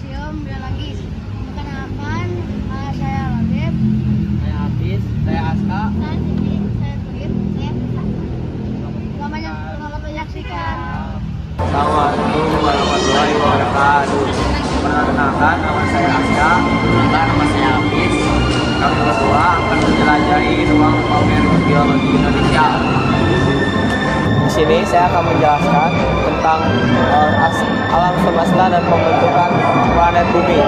Museum Biologis. Perkenalkan, saya Labib. Saya Hafiz, saya Aska. Dan ini saya Tulip, saya Tisa. Selamat menyaksikan. Assalamualaikum warahmatullahi wabarakatuh. Perkenalkan, nama saya Aska. Nama saya Hafiz. Kami berdua akan menjelajahi ruang pamer biologi Indonesia. Di sini saya akan menjelaskan tentang alam semesta dan pembentukan planet bumi.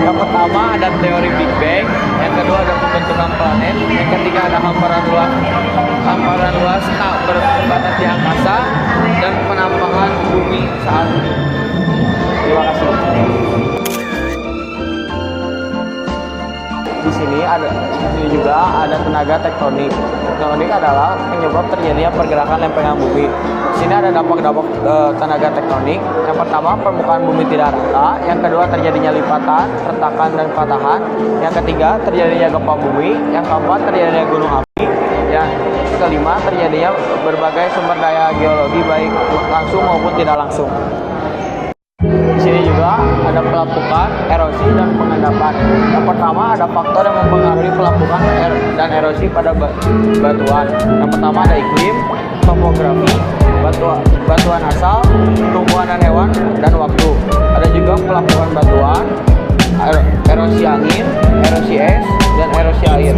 Yang pertama ada teori Big Bang, yang kedua ada pembentukan planet, yang ketiga ada hamparan luas tak berbatas di angkasa, dan penampakan bumi saat ini. Terima kasih. Di sini juga ada tenaga tektonik. Tektonik adalah penyebab terjadinya pergerakan lempengan bumi. Di sini ada dampak-dampak tenaga tektonik. Yang pertama, permukaan bumi tidak rata. Yang kedua, terjadinya lipatan, retakan, dan patahan. Yang ketiga, terjadinya gempa bumi. Yang keempat, terjadinya gunung api. Yang kelima, terjadinya berbagai sumber daya geologi baik langsung maupun tidak langsung. Di sini juga ada pelapukan, erosi, dan pengendapan. Yang pertama ada faktor yang mempengaruhi pelapukan dan erosi pada batuan. Yang pertama ada iklim, topografi, batuan asal, tumbuhan dan hewan, dan waktu. Ada juga pelapukan batuan, erosi angin, erosi es, dan erosi air.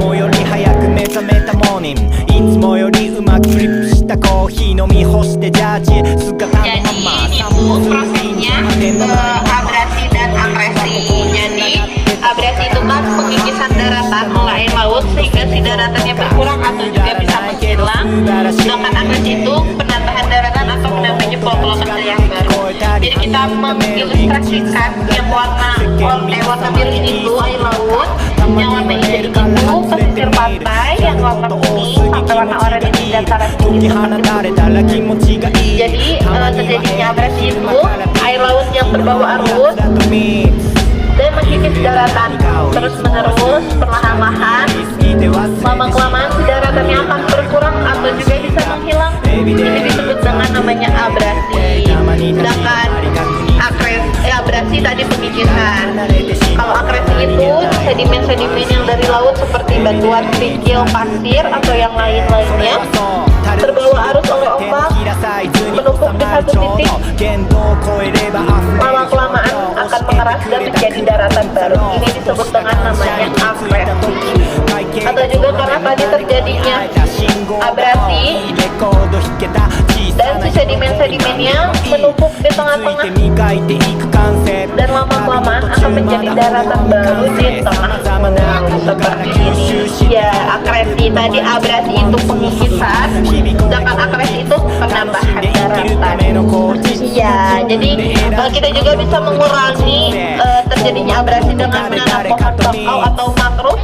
Jadi ini prosesnya abrasi dan akresi. Jadi abrasi itu kan pengikisan daratan oleh air laut sehingga si daratannya berkurang atau juga bisa menghilang. Sedangkan akresi itu penambahan daratan atau menambahnya pulau-pulau kecil yang baru. Jadi kita mengilustrasikan yang warna biru ini itu air laut, yang warna hijau itu pesisir pantai, yang warna kuning sampai warna oranye di dataran tinggi seperti. Jadi terjadinya abrasi itu air laut yang terbawa arus dan mengikis daratan terus menerus perlahan-lahan. Lama kelamaan si daratannya akan berkurang atau juga bisa menghilang. Ini disebut dengan namanya abrasi. Sedangkan abrasi tadi pengikisan. Kalau akresi itu sedimen-sedimen yang dari laut seperti batuan, kerikil, pasir atau yang lain-lainnya terbawa arus oleh ombak menumpuk di satu titik. Lama kelamaan akan mengeras dan menjadi daratan baru. Ini disebut dengan namanya akresi. Atau juga karena tadi terjadinya abrasi dan si sedimen-sedimennya menumpuk di tengah-tengah dan lama kelamaan akan menjadi daratan baru di tengah seperti ini. Ya, akresi tadi abrasi itu pengikisan, sedangkan akresi itu penambahan daratan. Ya, jadi kita juga bisa mengurangi terjadinya abrasi dengan menanam pohon bakau atau mangrove,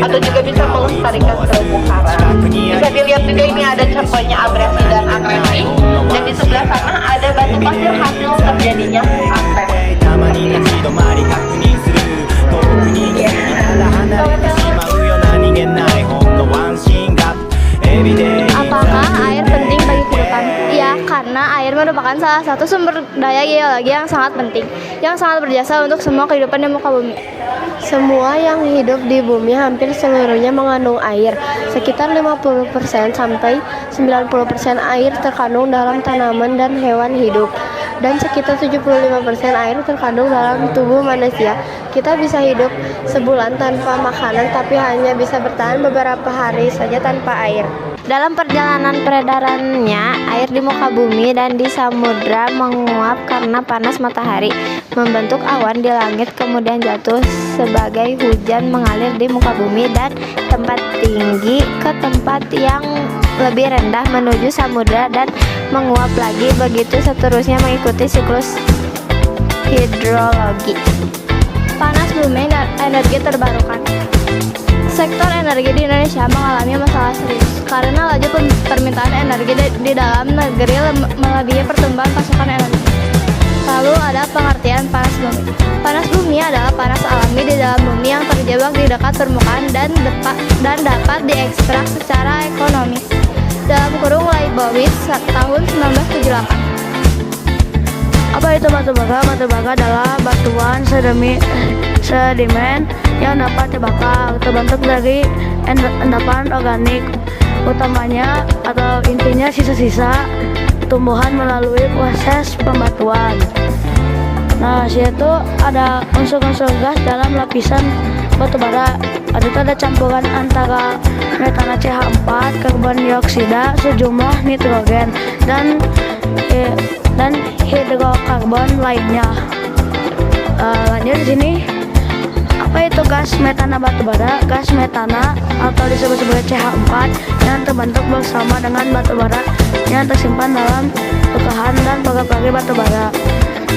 atau juga bisa melestarikan terumbu karang. Bisa dilihat juga ini ada contohnya abrasi dan akresi, dan di sebelah sana ada batu pasir hasil terjadinya akresi. Apakah air penting bagi kehidupan? Iya, karena air merupakan salah satu sumber daya geologi yang sangat penting, yang sangat berjasa untuk semua kehidupan di muka bumi. Semua yang hidup di bumi hampir seluruhnya mengandung air. Sekitar 50% sampai 90% air terkandung dalam tanaman dan hewan hidup. Dan sekitar 75% air terkandung dalam tubuh manusia. Kita bisa hidup sebulan tanpa makanan, tapi hanya bisa bertahan beberapa hari saja tanpa air. Dalam perjalanan peredarannya, air di muka bumi dan di samudra menguap karena panas matahari, membentuk awan di langit, kemudian jatuh sebagai hujan mengalir di muka bumi dan tempat tinggi ke tempat yang lebih rendah menuju samudra dan menguap lagi, begitu seterusnya mengikuti siklus hidrologi. Panas bumi dan energi terbarukan. Sektor energi di Indonesia mengalami masalah serius karena laju permintaan energi di dalam negeri melebihi pertumbuhan pasokan energi. Lalu ada pengertian panas bumi. Panas bumi adalah panas alami di dalam bumi yang terjebak di dekat permukaan dan dapat diekstrak secara ekonomis. Dalam kurung Leibowitz tahun 1978. Apa itu batu bara? Batu bara adalah batuan sedimen yang dapat dibakar, terbentuk dari endapan organik, utamanya atau intinya sisa-sisa tumbuhan melalui proses pembatuan. Nah, situ ada unsur-unsur gas dalam lapisan batu bara. Itu ada campuran antara metana CH4, karbon dioksida, sejumlah nitrogen dan hidrokarbon lainnya. Lanjut di sini, apa itu gas metana batu bara? Gas metana atau disebut sebagai CH4 yang terbentuk bersama dengan batu bara yang tersimpan dalam rekahan dan pagar-pagar batu bara.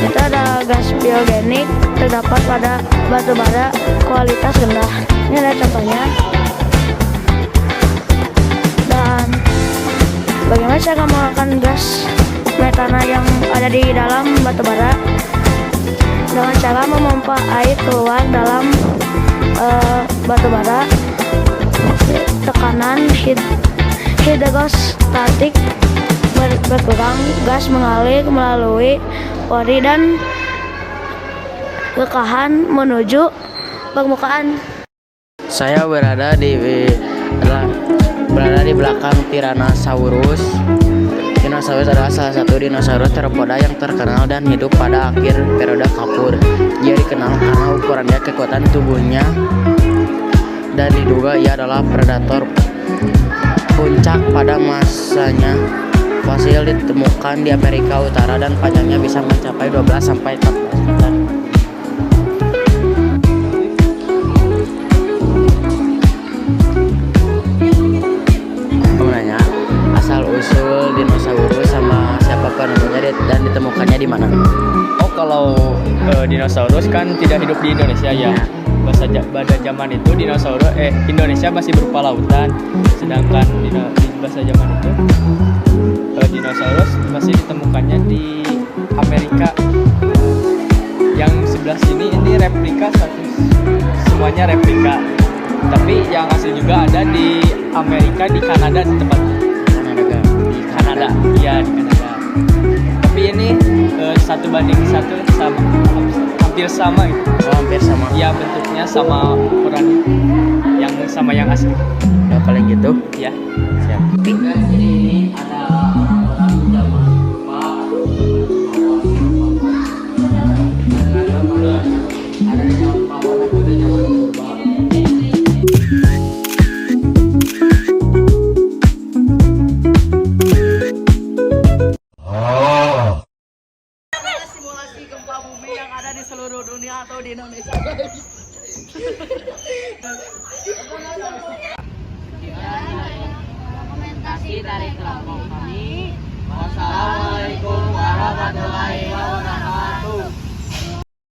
Itu ada gas biogenik terdapat pada batu bara kualitas rendah. Ini ada contohnya. Dan bagaimana cara mengeluarkan gas metana yang ada di dalam batu bara? Dengan cara memompa air keluar dalam batu bara. Tekanan hidrostatik berkurang, gas mengalir melalui pori dan rekahan menuju permukaan. Saya berada di belakang Tyrannosaurus. Dinosaurus adalah salah satu dinosaurus teropoda yang terkenal dan hidup pada akhir periode Kapur. Ia dikenal karena ukurannya, kekuatan tubuhnya, dan diduga ia adalah predator puncak pada masanya. Fosil ditemukan di Amerika Utara dan panjangnya bisa mencapai 12 sampai 14 meter. Menanya asal usul dinosaurus sama siapa penemunya dan ditemukannya di mana? Oh, kalau dinosaurus kan tidak hidup di Indonesia ya. Pada zaman itu Indonesia masih berupa lautan, sedangkan di bahasa zaman itu dinosaurus masih ditemukannya di Amerika. Yang sebelah sini ini replika semuanya replika. Tapi yang asli juga ada di Amerika, di Kanada, di tempat Kanada. Iya, di Kanada. Tapi ini 1:1 sama, hampir sama gitu. Oh, hampir sama. Ya, bentuknya sama ukuran yang asli. Ya, paling gitu. Ya. Siap. Ini ada orang zaman ada di zaman bawah, ada zaman purba. Simulasi gempa bumi yang ada di seluruh dunia atau di Indonesia. Komentasi dari kelompok kami. Wassalamualaikum warahmatullahi wabarakatuh.